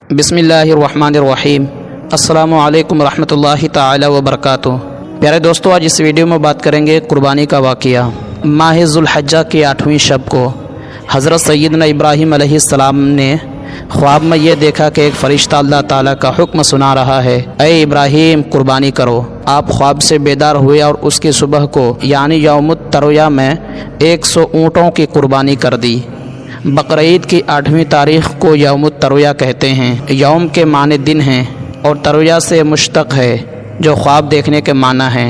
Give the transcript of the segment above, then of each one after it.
बिस्मिल्लाहिर्रहमानिर्रहीम। अस्सलामु अलैकुम रहमतुल्लाहि ताला व बरकातुहू। प्यारे दोस्तों, आज इस वीडियो में बात करेंगे कुर्बानी का वाक़या। माह ज़ुल्हिज्जा की 8वीं शब को हज़रत सैयदना इब्राहीम अलैहिस्सलाम ने ख्वाब में ये देखा कि एक फ़रिश्ता अल्लाह ताला का हुक्म सुना रहा है, ऐ इब्राहीम कुर्बानी करो। आप ख्वाब से बेदार हुए और उसकी सुबह को यानी यौमुत तरोया में 100 ऊँटों की कुर्बानी कर दी। बकरीद की 8वीं तारीख़ को यौमुत तरोया कहते हैं। यौम के माने दिन हैं और तरोया से मुश्तक़ है जो ख्वाब देखने के माना है।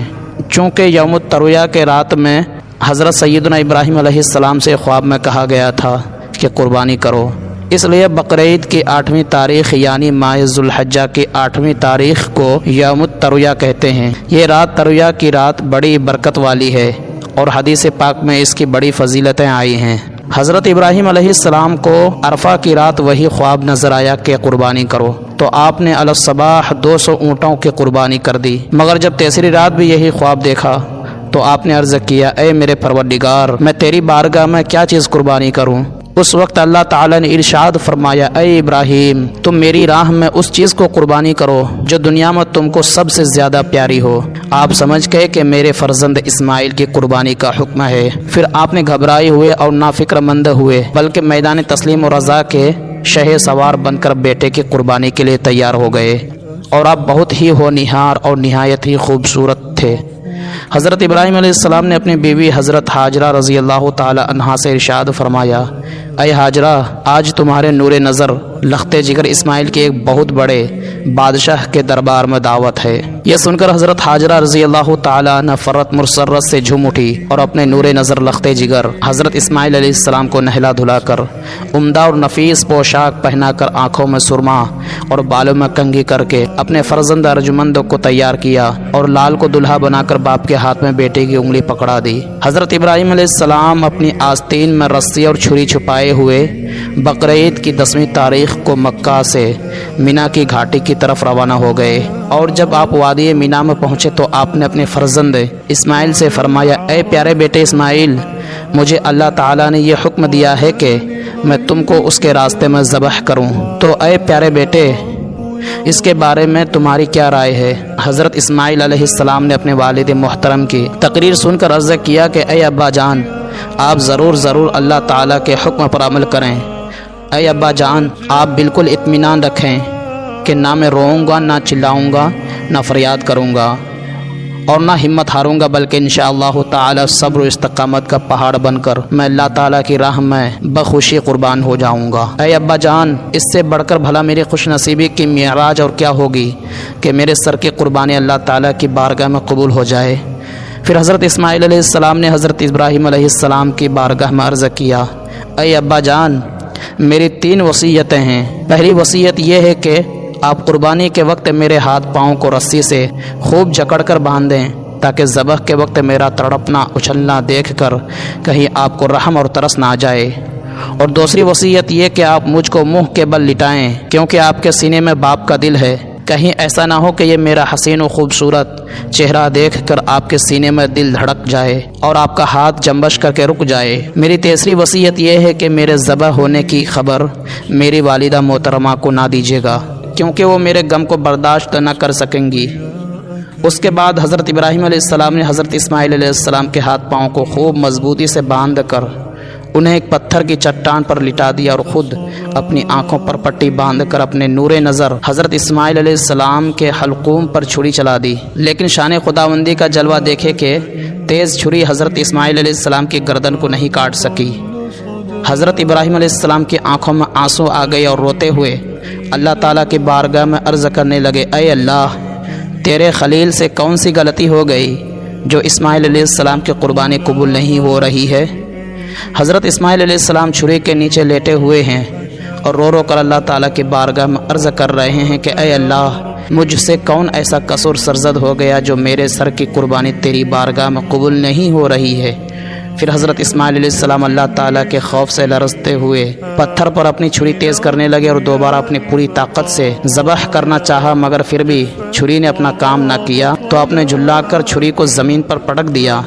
चूँकि यौमुत तरोया के रात में हज़रत सैयदना इब्राहीम अलैहिस्सलाम से ख्वाब में कहा गया था कि कुर्बानी करो, इसलिए बकरीद की 8वीं तारीख़ यानी माह ज़ुल्हिज्जा की 8वीं तारीख़ को यौमुत तरोया कहते हैं। ये रात तरोया की रात बड़ी बरकत वाली है और हदीस पाक में इसकी बड़ी फजीलतें आई हैं। हज़रत इब्राहीम अलैहिस्सलाम को अरफा की रात वही ख्वाब नज़र आया कि कुर्बानी करो, तो आपने अलसबाह 200 ऊँटों की कुर्बानी कर दी। मगर जब तीसरी रात भी यही ख्वाब देखा तो आपने अर्ज़ किया, ऐ मेरे परवरदिगार, मैं तेरी बारगाह में क्या चीज़ कुर्बानी करूँ। उस वक्त अल्लाह ताला ने इरशाद फरमाया, ऐ इब्राहीम, तुम मेरी राह में उस चीज़ को कुर्बानी करो जो दुनिया में तुमको सबसे ज़्यादा प्यारी हो। आप समझ गए कि मेरे फ़र्जंद इस्माइल की कुर्बानी का हुक्म है। फिर आपने घबराए हुए और नाफिक्रमंद हुए बल्कि मैदान तस्लीम और रज़ा के शह सवार बनकर बेटे की कुर्बानी के लिए तैयार हो गए और आप बहुत ही होनिहार और निहायत ही खूबसूरत थे। हज़रत इब्राहीम अलैहिस्सलाम ने अपनी बीवी हज़रत हाजरा रज़ी अल्लाह ताला अन्हा से इरशाद फरमाया, ऐ हाजरा, आज तुम्हारे नूरे नज़र लख्ते जिगर इस्माइल के एक बहुत बड़े बादशाह के दरबार में दावत है। यह सुनकर हज़रत हाजरा रज़ी अल्लाह ताला अन्हा फ़रत मुसर्रत से झूम उठी और अपने नूरे नज़र लख्ते जिगर हज़रत इस्माइल अलैहिस्सलाम को नहला धुलाकर उम्दा और नफीस पोशाक पहनाकर आँखों में सुरमा और बालों में कंघी करके अपने फ़र्जंद अर्जुमंद को तैयार किया और लाल को दुल्हा बनाकर बाप के हाथ में बेटे की उंगली पकड़ा दी। हज़रत इब्राहीम अलैहिस्सलाम अपनी आस्तीन में रस्सी और छुरी छुपाए हुए बकरीद की 10वीं तारीख़ को मक्का से मिना की घाटी की तरफ रवाना हो गए और जब आप वादी मिना में पहुँचे तो आपने अपने फ़र्जंद इस्माइल से फरमाया, ऐ प्यारे बेटे इस्माइल, मुझे अल्लाह ताला ने यह हुक्म दिया है कि मैं तुमको उसके रास्ते में ज़बह करूं, तो ऐ प्यारे बेटे, इसके बारे में तुम्हारी क्या राय है। हज़रत इस्माइल अलैहिस्सलाम ने अपने वालिद मोहतरम की तकरीर सुनकर अर्ज़ किया कि ऐ अब्बा जान, आप ज़रूर अल्लाह ताला के हुक्म पर अमल करें। ऐ अब्बा जान, आप बिल्कुल इत्मीनान रखें कि ना मैं रोऊंगा, ना चिल्लाऊंगा, ना फरियाद करूंगा और ना हिम्मत हारूंगा, बल्कि इंशाअल्लाह ताला सब्र इस्तकामत का पहाड़ बनकर मैं अल्लाह ताला की राह में बखुशी कुर्बान हो जाऊंगा। ऐ अब्बा जान, इससे बढ़कर भला मेरी खुशनसीबी की मिराज और क्या होगी कि मेरे सर की कुर्बानी अल्लाह ताला की बारगाह में कबूल हो जाए। फिर हज़रत इस्माइल अलैहिस्सलाम ने हज़रत इब्राहीम अलैहिस्सलाम की बारगाह में अर्ज़ किया, ऐ अब्बा जान, मेरी 3 वसीयतें हैं। पहली वसीयत यह है कि आप कुर्बानी के वक्त मेरे हाथ पाँव को रस्सी से खूब जकड़ कर बांध दें ताकि ज़बह के वक्त मेरा तड़पना उछलना देखकर कहीं आपको रहम और तरस ना आ जाए। और दूसरी वसीयत ये कि आप मुझको मुंह के बल लिटाएं, क्योंकि आपके सीने में बाप का दिल है। कहीं ऐसा ना हो कि ये मेरा हसीन और ख़ूबसूरत चेहरा देखकर आपके सीने में दिल धड़क जाए और आपका हाथ जंबश करके रुक जाए। मेरी तीसरी वसीयत यह है कि मेरे ज़बह होने की खबर मेरी वालिदा मोहतरमा को ना दीजिएगा, क्योंकि वो मेरे गम को बर्दाश्त न कर सकेंगी। उसके बाद हज़रत इब्राहीम अलैहिस्सलाम ने हज़रत इस्माइल अलैहिस्सलाम के हाथ पाँव को खूब मजबूती से बांध कर उन्हें एक पत्थर की चट्टान पर लिटा दिया और ख़ुद अपनी आँखों पर पट्टी बांधकर अपने नूरे नज़र हज़रत इस्माइल अलैहिस्सलाम के हलकूम पर छुरी चला दी। लेकिन शान खुदावंदी का जलवा देखे कि तेज़ छुरी हज़रत इस्माइल अलैहिस्सलाम की गर्दन को नहीं काट सकी। हज़रत इब्राहीम अलैहिस्सलाम की आँखों में आंसू आ गए और रोते हुए अल्लाह ताला की बारगाह में अर्ज़ करने लगे, ऐ अल्लाह, तेरे खलील से कौन सी गलती हो गई जो इस्माइल अलैहिस्सलाम की कुर्बानी कबूल नहीं हो रही है। हज़रत इस्माइल अलैहिस्सलाम छुरी के नीचे लेटे हुए हैं और रो कर अल्लाह ताला की बारगाह में अर्ज़ कर रहे हैं कि ऐ अल्लाह, मुझसे कौन ऐसा कसूर सरजद हो गया जो मेरे सर की कुर्बानी तेरी बारगाह में कबूल नहीं हो रही है। फिर हज़रत इस्माइल अलैहिस्सलाम अल्लाह ताला के खौफ से लरजते हुए पत्थर पर अपनी छुरी तेज़ करने लगे और दोबारा अपनी पूरी ताकत से ज़बह करना चाहा, मगर फिर भी छुरी ने अपना काम ना किया तो आपने झुल्लाकर छुरी को ज़मीन पर पटक दिया।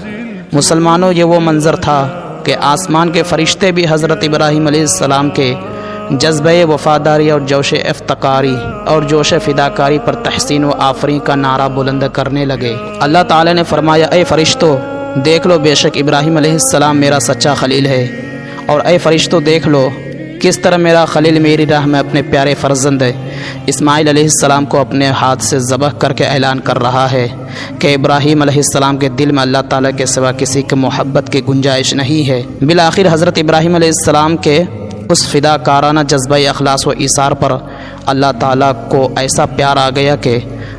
मुसलमानों, ये वो मंज़र था कि आसमान के फ़रिश्ते भी हज़रत इब्राहीम अलैहिस्सलाम के जज्बे वफादारी और जोश इफ्तिकारी और जोश फिदाकारी पर तहसीन व आफरी का नारा बुलंद करने लगे। अल्लाह ताला ने फरमाया, ए फरिश्तों देख लो, बेशक इब्राहीम अलैहिस्सलाम मेरा सच्चा खलील है, और ए फरिश्तों देख लो किस तरह मेरा खलील मेरी राह में अपने प्यारे फर्जंद इस्माइल अलैहिस्सलाम को अपने हाथ से ज़बह करके ऐलान कर रहा है कि इब्राहीम अलैहिस्सलाम के दिल में अल्लाह ताला के सिवा किसी की मोहब्बत की गुंजाइश नहीं है। बिलाखिर हज़रत इब्राहीम अलैहिस्सलाम के उस फ़िदाकाराना जज्बा अखलास व ईसार पर अल्लाह ताला को ऐसा प्यार आ गया कि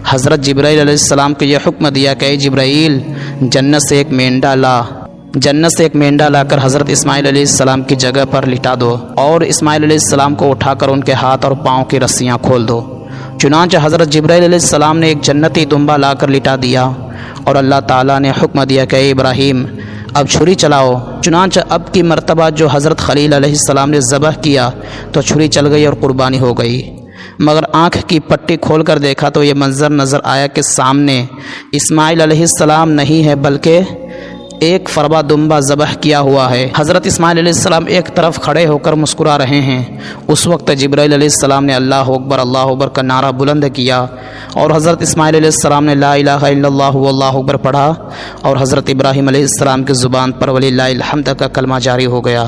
हज़रत जिब्राईल अलैहिस्सलाम को यह हुक्म दिया कि जिब्राईल जन्नत से एक मेंढा लाकर हज़रत इस्माइल अलैहिस्सलाम की जगह पर लिटा दो और इस्माइल अलैहिस्सलाम को उठाकर उनके हाथ और पाँव की रस्सियाँ खोल दो। चुनांचे हज़रत जिब्राईल अलैहिस्सलाम ने एक जन्नती दुम्बा लाकर लिटा दिया और अल्लाह ताला ने हुक्म दिया कि इब्राहीम अब छुरी चलाओ। चुनांचे अब की मर्तबा जो हज़रत खलील अलैहिस्सलाम ने ज़बह किया तो छुरी चल गई और कुर्बानी हो गई। मगर आँख की पट्टी खोल कर देखा तो ये मंज़र नज़र आया कि सामने इस्माइल अलैहिस्सलाम नहीं है बल्कि एक फरबा दुम्बा ज़बह किया हुआ है। हज़रत इस्माइल अलैहिस्सलाम एक तरफ खड़े होकर मुस्कुरा रहे हैं। उस वक्त जिब्राईल अलैहिस्सलाम ने अल्लाह अकबर का नारा बुलंद किया और हज़रत इस्माइल अलैहिस्सलाम ने ला इलाहा इल्लल्लाहु वल्लाहु अकबर पढ़ा और हज़रत इब्राहीम अलैहिस्सलाम की ज़ुबान पर वलिल्लाहिल हम्द का कलमा जारी हो गया।